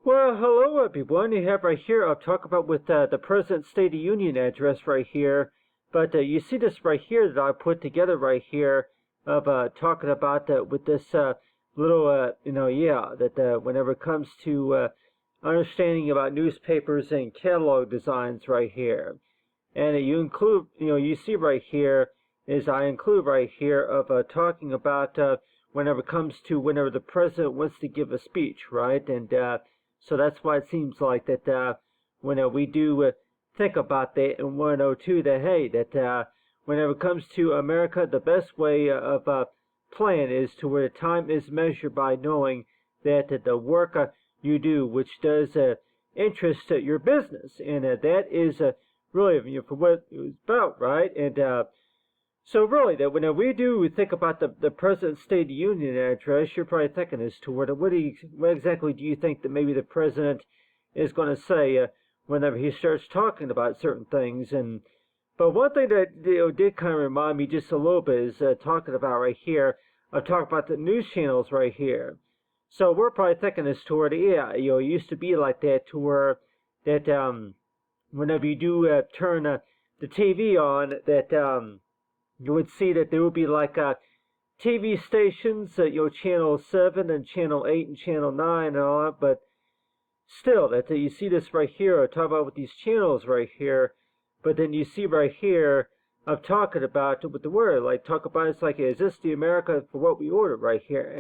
Well, hello everyone. You have right here, I'll talk about with the President's State of the Union address right here. But you see this right here that I put together right here of talking about with this little, that whenever it comes to understanding about newspapers and catalog designs right here. And you include, you see right here is I include right here of talking about whenever it comes to whenever the president wants to give a speech, right? And so that's why it seems like that when we do think about that in 102, that hey, that whenever it comes to America, the best way of plan is to where the time is measured by knowing that the work you do, which does interest your business, and that is really for what it was about, right? And so really, that when we do think about the President's State of the Union address, you're probably thinking as to what exactly do you think that maybe the president is going to say whenever he starts talking about certain things? And but one thing that did kind of remind me just a little bit is talking about right here. I'm talking about the news channels right here. So we're probably thinking as to where, yeah, it used to be like that to where that whenever you do turn the TV on, that you would see that there would be like TV stations, channel 7 and channel 8 and channel 9 and all that, but still, that you see this right here, I talk about with these channels right here, but then you see right here, I'm talking about with the word, like talk about it's like, is this the America for what we order right here?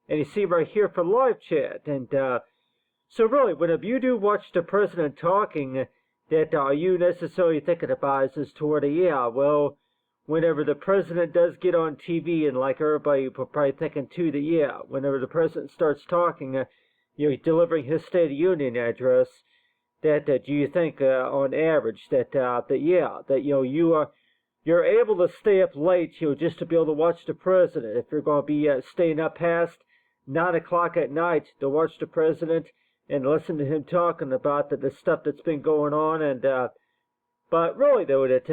And you see right here for live chat, and so really, whenever you do watch the president talking, that are you necessarily thinking about is toward well, whenever the president does get on TV, and like everybody probably thinking too, that whenever the president starts talking, delivering his State of the Union address, that do you think on average that you're able to stay up late, just to be able to watch the president? If you're going to be staying up past 9 o'clock at night to watch the president and listen to him talking about the stuff that's been going on, and but really though that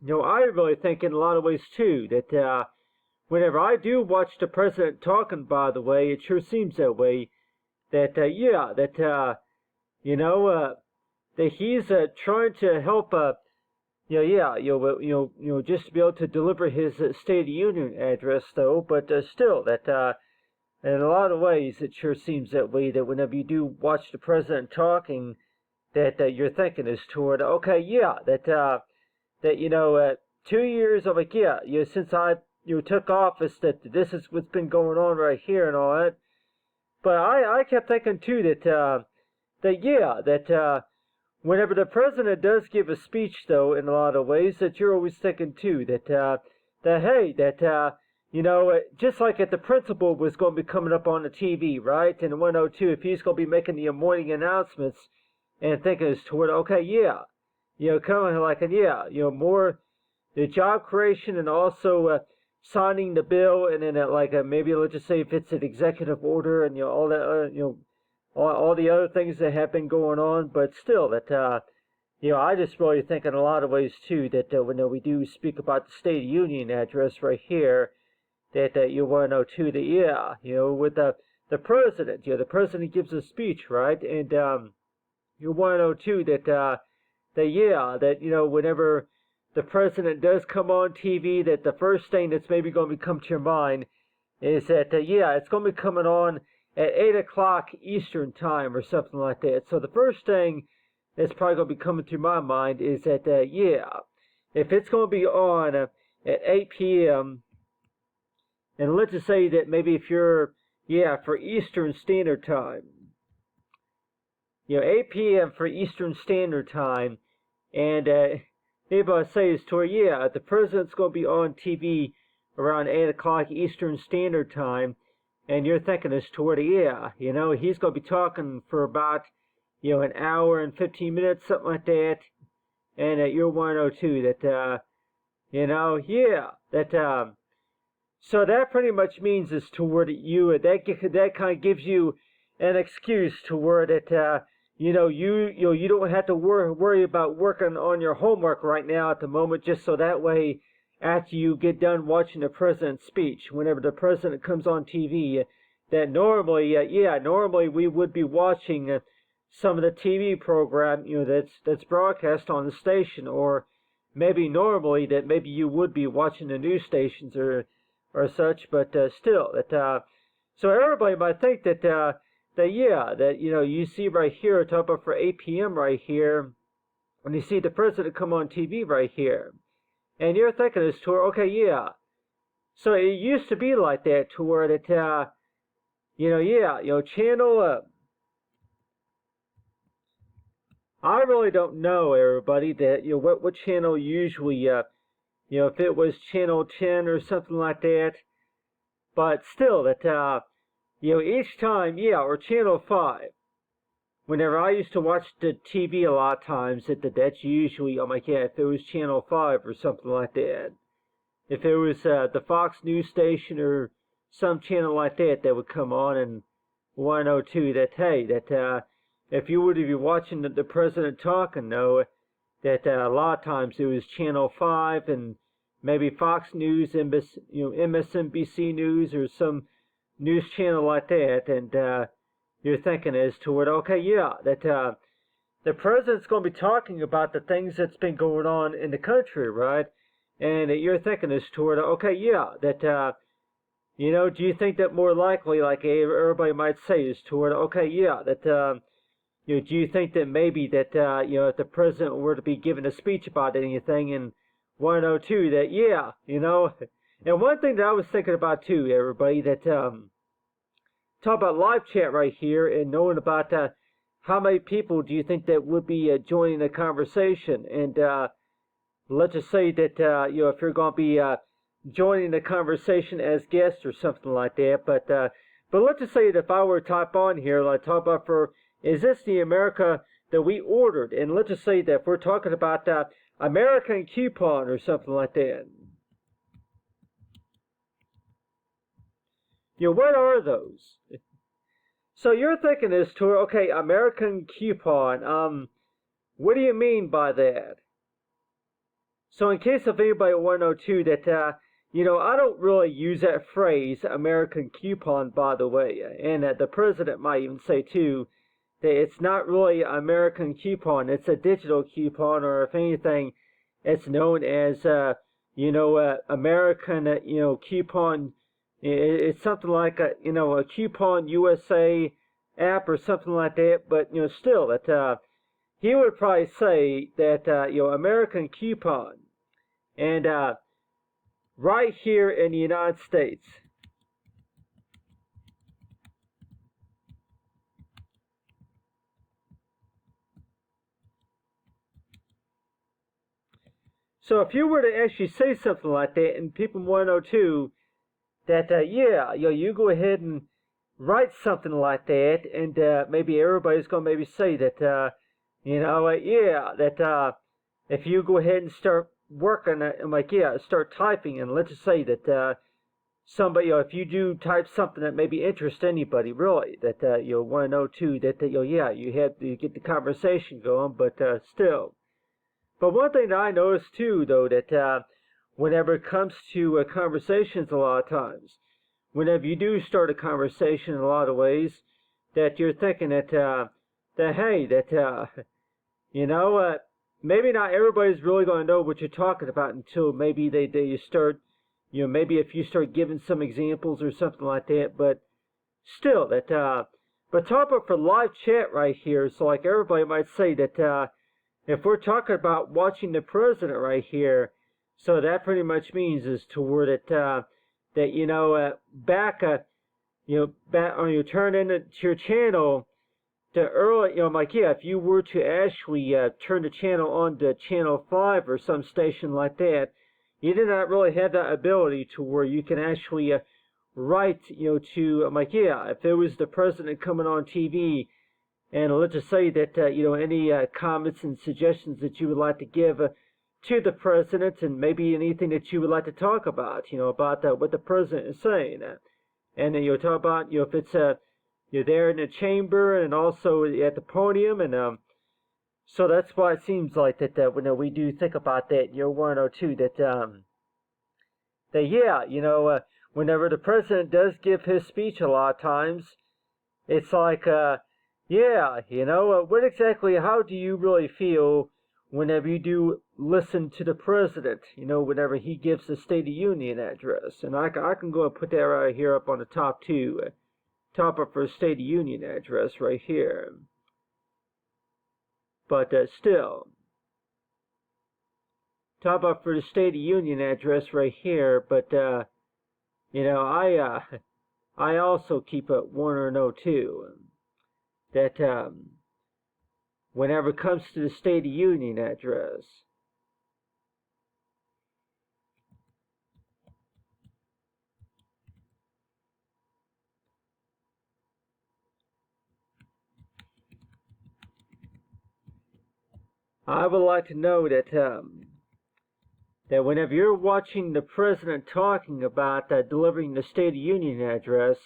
I really think in a lot of ways too that whenever I do watch the president talking, by the way, it sure seems that way. That that he's trying to help just to be able to deliver his State of the Union address though, but still that in a lot of ways it sure seems that way. That whenever you do watch the president talking, that you're thinking is toward that 2 years of like since I took office, that this is what's been going on right here and all that. But I kept thinking too that whenever the president does give a speech though, in a lot of ways, that you're always thinking too that hey, that just like if the principal was going to be coming up on the TV, right, in 102, if he's going to be making the morning announcements, and thinking as toward kind of like more the job creation, and also signing the bill, and then maybe let's just say if it's an executive order, and all that all the other things that have been going on, but still that I just really think in a lot of ways too that when we do speak about the State of the Union address right here, that you want to know too that with the president, the president gives a speech, right, and you want to know too that whenever the president does come on TV, that the first thing that's maybe going to come to your mind is that it's going to be coming on at 8 o'clock Eastern time or something like that. So the first thing that's probably going to be coming to my mind is that if it's going to be on at 8 p.m. and let's just say that maybe if you're for Eastern Standard Time, 8 p.m. for Eastern Standard Time, and maybe I'll say is to the president's going to be on TV around 8 o'clock Eastern Standard Time, and you're thinking as toward he's going to be talking for about an hour and 15 minutes, something like that, and you're 102 that that so that pretty much means is toward that kind of gives you an excuse to where that you don't have to worry about working on your homework right now at the moment, just so that way after you get done watching the president's speech, whenever the president comes on TV, that normally, normally we would be watching some of the TV program, that's broadcast on the station, or maybe normally that maybe you would be watching the news stations or such, but still, that so everybody might think that you see right here, talk about for 8 p.m. right here, when you see the president come on TV right here, and you're thinking this to her, okay, yeah. So it used to be like that to where that, channel. I really don't know, everybody, that what channel usually, if it was channel 10 or something like that, but still that, each time, or channel 5. Whenever I used to watch the TV a lot of times, that's usually, if it was channel 5 or something like that. If it was the Fox News station or some channel like that would come on and 102, that, hey, that if you were to be watching the president talking, though, that a lot of times it was channel 5 and maybe Fox News, MSNBC News or some news channel like that, and you're thinking as to it, okay, yeah, that the president's going to be talking about the things that's been going on in the country, right? And you're thinking as to it, okay, yeah, that, do you think that more likely, like everybody might say, is to it, okay, yeah, that, do you think that maybe that, if the president were to be giving a speech about anything in 102, that, yeah, and one thing that I was thinking about too, everybody, that, talk about live chat right here and knowing about how many people do you think that would be joining the conversation, and let's just say that if you're going to be joining the conversation as guests or something like that, but let's just say that if I were to type on here, like talk about for, is this the America that we ordered, and let's just say that if we're talking about American coupon or something like that, what are those? So you're thinking as to, okay, American coupon, what do you mean by that? So in case of anybody 102 that, I don't really use that phrase, American coupon, by the way, and the president might even say too, that it's not really American coupon, it's a digital coupon, or if anything, it's known as, American, coupon. It's something like a Coupon USA app or something like that. But still, that he would probably say that American coupon, and right here in the United States. So if you were to actually say something like that, and people 102. That, you go ahead and write something like that, and maybe everybody's going to maybe say that, that if you go ahead and start working, start typing, and let's just say that somebody, if you do type something that maybe interests anybody, really, that you'll want to know too, that, you have to get the conversation going, but still. But one thing that I noticed too, though, that whenever it comes to conversations, a lot of times, whenever you do start a conversation in a lot of ways, that you're thinking that, hey, that, maybe not everybody's really going to know what you're talking about until maybe you start, maybe if you start giving some examples or something like that, but still, that, but talk about for live chat right here, so like everybody might say that, if we're talking about watching the president right here, so that pretty much means is toward it that back back on you turn into your channel to early if you were to actually turn the channel on to channel 5 or some station like that, you did not really have that ability to where you can actually write to if it was the president coming on TV, and let's just say that any comments and suggestions that you would like to give to the president, and maybe anything that you would like to talk about, about what the president is saying. And then you'll talk about, if it's you're there in the chamber and also at the podium, and so that's why it seems like that when we do think about that, 102, that whenever the president does give his speech a lot of times, it's like, yeah, what exactly, how do you really feel whenever you do listen to the president, whenever he gives the State of the Union address? And I can go and put that right here up on the top too, top up for State of the Union address right here. But still, top up for the State of the Union address right here, but I also keep a warning note too, that whenever it comes to the State of the Union address, I would like to know that that whenever you're watching the president talking about delivering the State of the Union address,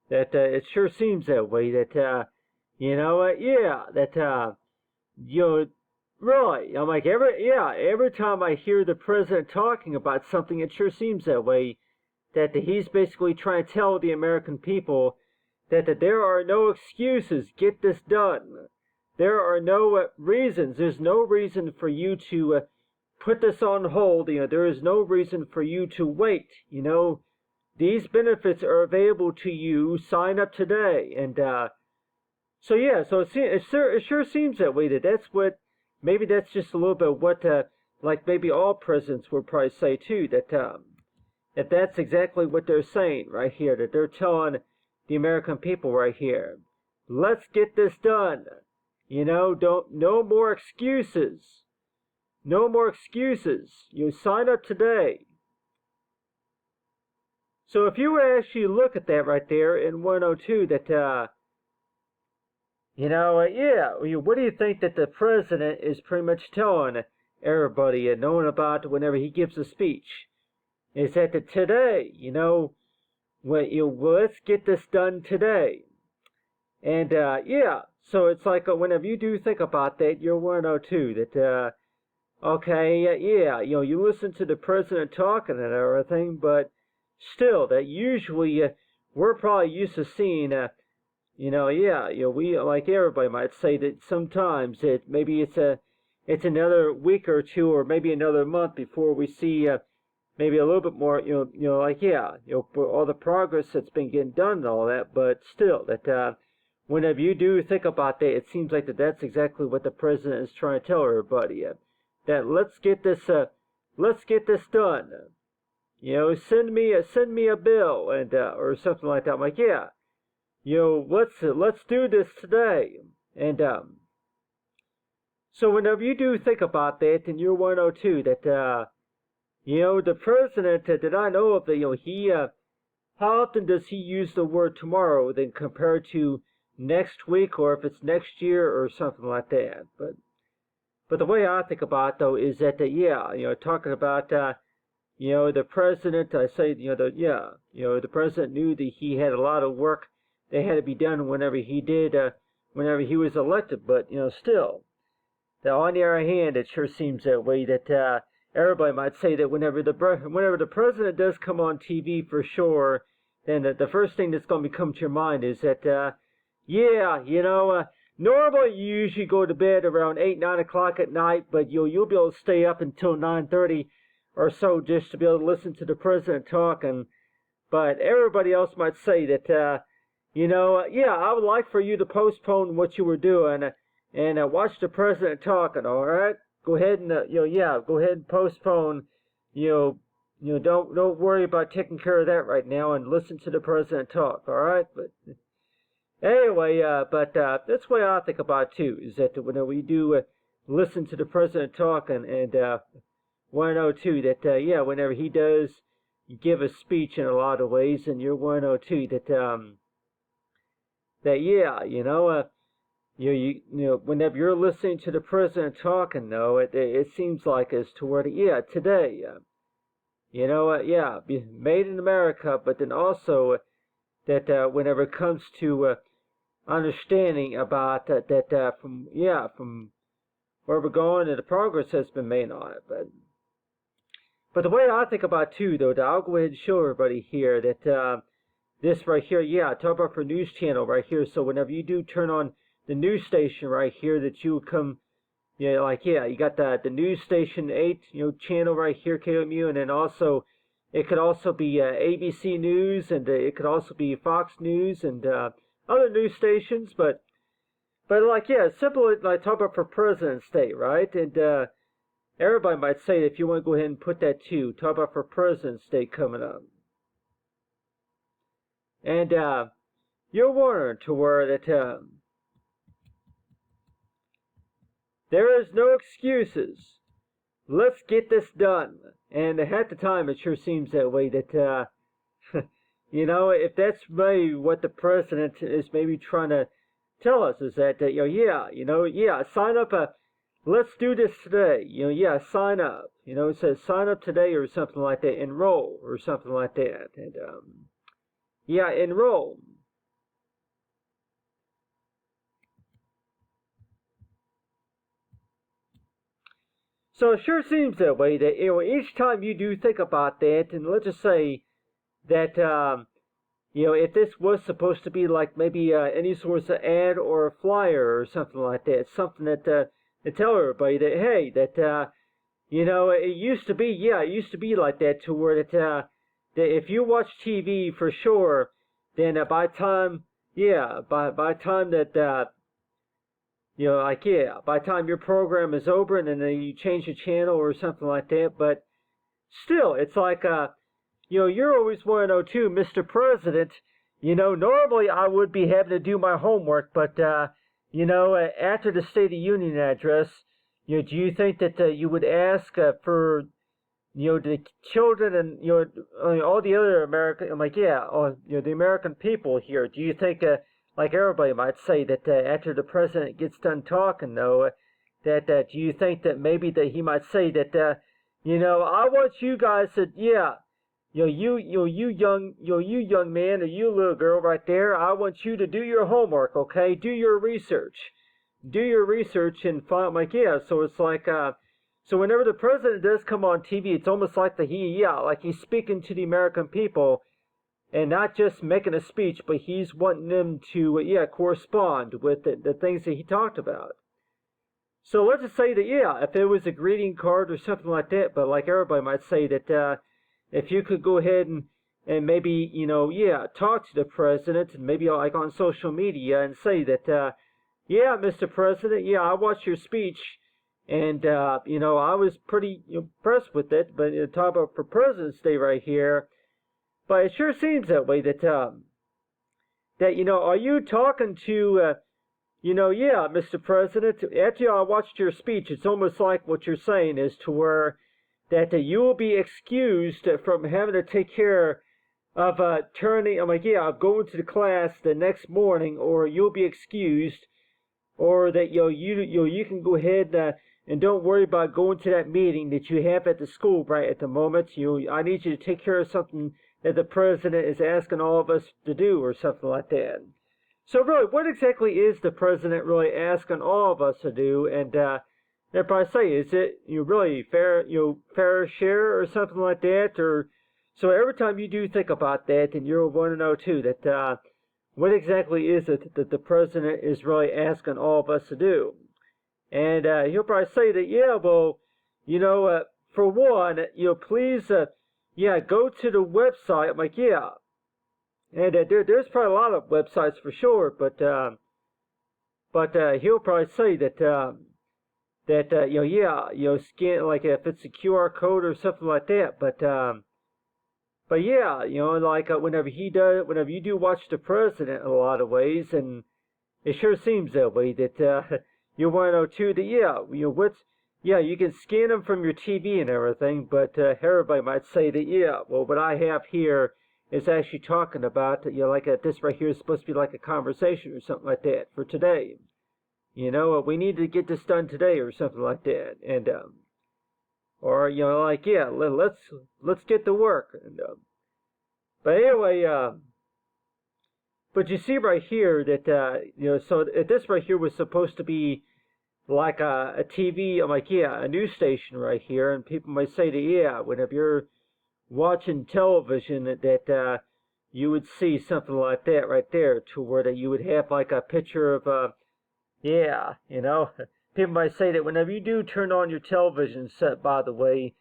that it sure seems that way. That really, I'm like every time I hear the president talking about something, it sure seems that way. That he's basically trying to tell the American people that there are no excuses. Get this done. There are no reasons. There's no reason for you to put this on hold. There is no reason for you to wait. These benefits are available to you. Sign up today. And so it sure seems that way. That's what, maybe that's just a little bit what like maybe all presidents would probably say too. That that's exactly what they're saying right here. That they're telling the American people right here. Let's get this done. No more excuses. No more excuses. You sign up today. So if you would actually look at that right there in 102, that, what do you think that the president is pretty much telling everybody and knowing about whenever he gives a speech? Is that today, let's get this done today. And, so it's like whenever you do think about that, you're 102, that, you listen to the president talking and everything, but still, that usually we're probably used to seeing, we, like everybody might say, that sometimes maybe it's another week or two or maybe another month before we see maybe a little bit more, for all the progress that's been getting done and all that, but still, that whenever you do think about that, it seems like that's exactly what the president is trying to tell everybody. That let's get this done. Send me a bill and or something like that. I'm like, let's do this today. And so whenever you do think about that, then you're 102. That the president that I know of, he how often does he use the word tomorrow then compared to next week, or if it's next year or something like that. But the way I think about it, though, is that talking about the president, I say the president knew that he had a lot of work that had to be done whenever he was elected. But still, that on the other hand, it sure seems that way. That everybody might say that whenever the president does come on TV, for sure, then the first thing that's going to come to your mind is that normally you usually go to bed around 8, 9 o'clock at night, but you'll be able to stay up until 9:30 or so just to be able to listen to the president talking. But everybody else might say that, I would like for you to postpone what you were doing and watch the president talking. All right, go ahead and go ahead and postpone. Don't worry about taking care of that right now and listen to the president talk. All right, but. Anyway, that's the way I think about it too, is that whenever we do listen to the president talk and 102, that, whenever he does give a speech in a lot of ways, and you're 102, whenever you're listening to the president talking, though, it seems like as to where, today, made in America, but then also that whenever it comes to understanding about that from where we're going and the progress has been made on it. But the way I think about it too, though, that I'll go ahead and show everybody here that this right here, yeah, talk about for news channel right here. So whenever you do turn on the news station right here, that you would come, yeah, like yeah, you got the news station 8, channel right here, KMU, and then also it could also be ABC News, and it could also be Fox News and other news stations. But like yeah, it's simple. Like talk about for President State, right? And everybody might say if you want to go ahead and put that too, talk about for President State coming up. And you're wondering to where that there is no excuses. Let's get this done. And at the time, it sure seems that way. That if that's maybe what the president is maybe trying to tell us, is that sign up. Let's do this today. Sign up. It says sign up today or something like that. Enroll or something like that. And enroll. So it sure seems that way that each time you do think about that, and let's just say that if this was supposed to be like maybe any sort of ad or a flyer or something like that, something that to tell everybody that hey, that it used to be like that, to where that if you watch TV for sure, then by time that by the time your program is over and then you change the channel or something like that. But still, it's like, you're always wanting to know too, Mr. President, normally I would be having to do my homework, but, after the State of the Union address, do you think that you would ask for, the children and, all the other American, I'm like, the American people here, do you think, like everybody might say that after the president gets done talking, though, that do you think that maybe that he might say that I want you guys to you young man or you little girl right there, I want you to do your homework, okay? Do your research and find so it's like so whenever the president does come on TV, it's almost like like he's speaking to the American people. And not just making a speech, but he's wanting them to, correspond with the things that he talked about. So let's just say that, if it was a greeting card or something like that, but like everybody might say that if you could go ahead and maybe, talk to the president, and maybe like on social media and say that, Mr. President, I watched your speech, and, I was pretty impressed with it, but talk about for President's Day right here. But it sure seems that way that are you talking to Mr. President, after I watched your speech, it's almost like what you're saying is to where that you will be excused from having to take care of going to the class the next morning, or you'll be excused, or that you can go ahead and don't worry about going to that meeting that you have at the school right at the moment. I need you to take care of something that the president is asking all of us to do, or something like that. So really, what exactly is the president really asking all of us to do? And if I say, is it really fair share or something like that? Or so every time you do think about that, then you'll want to know too that what exactly is it that the president is really asking all of us to do? And he'll probably say that for one, please. Go to the website. I'm like, and there's probably a lot of websites for sure, but he'll probably say that scan, like if it's a QR code or something like that, but whenever you do watch the president in a lot of ways, and it sure seems that way that you want to know too that you can scan them from your TV and everything, but everybody might say that, what I have here is actually talking about, this right here is supposed to be like a conversation or something like that for today. We need to get this done today or something like that. And, let's get to work. And, but anyway, but you see right here that, so this right here was supposed to be like a TV. I'm like, yeah, a news station right here, and people might say that, yeah, whenever you're watching television, that you would see something like that right there, to where that you would have like a picture of yeah, people might say that whenever you do turn on your television set, by the way,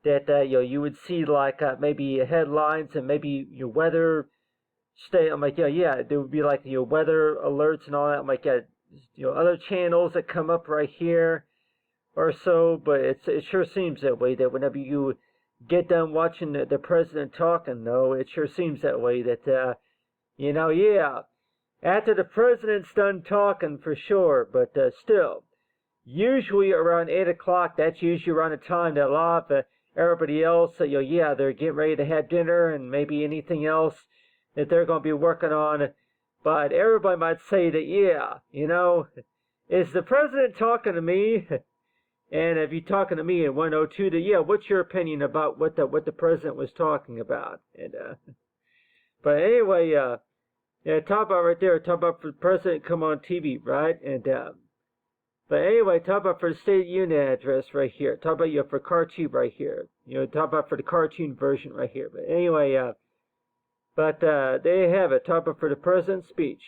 that you would see like maybe headlines and maybe your weather state. I'm like, yeah, there would be like your weather alerts and all that. I'm like, yeah, other channels that come up right here or so. But it sure seems that way, that whenever you get done watching the president talking, though, it sure seems that way, that yeah, after the president's done talking, for sure. But still, usually around 8 o'clock, that's usually around the time that a lot of everybody else, yeah, they're getting ready to have dinner and maybe anything else that they're going to be working on. But everybody might say that, yeah, is the president talking to me? And if you're talking to me in 102, then yeah, what's your opinion about what the president was talking about? And but anyway, yeah, talk about right there, talk about for the president come on TV, right? And but anyway, talk about for the State of the Union address right here. Talk about for cartoon right here. Talk about for the cartoon version right here. But anyway, but there you have it. Talk about for the president's speech.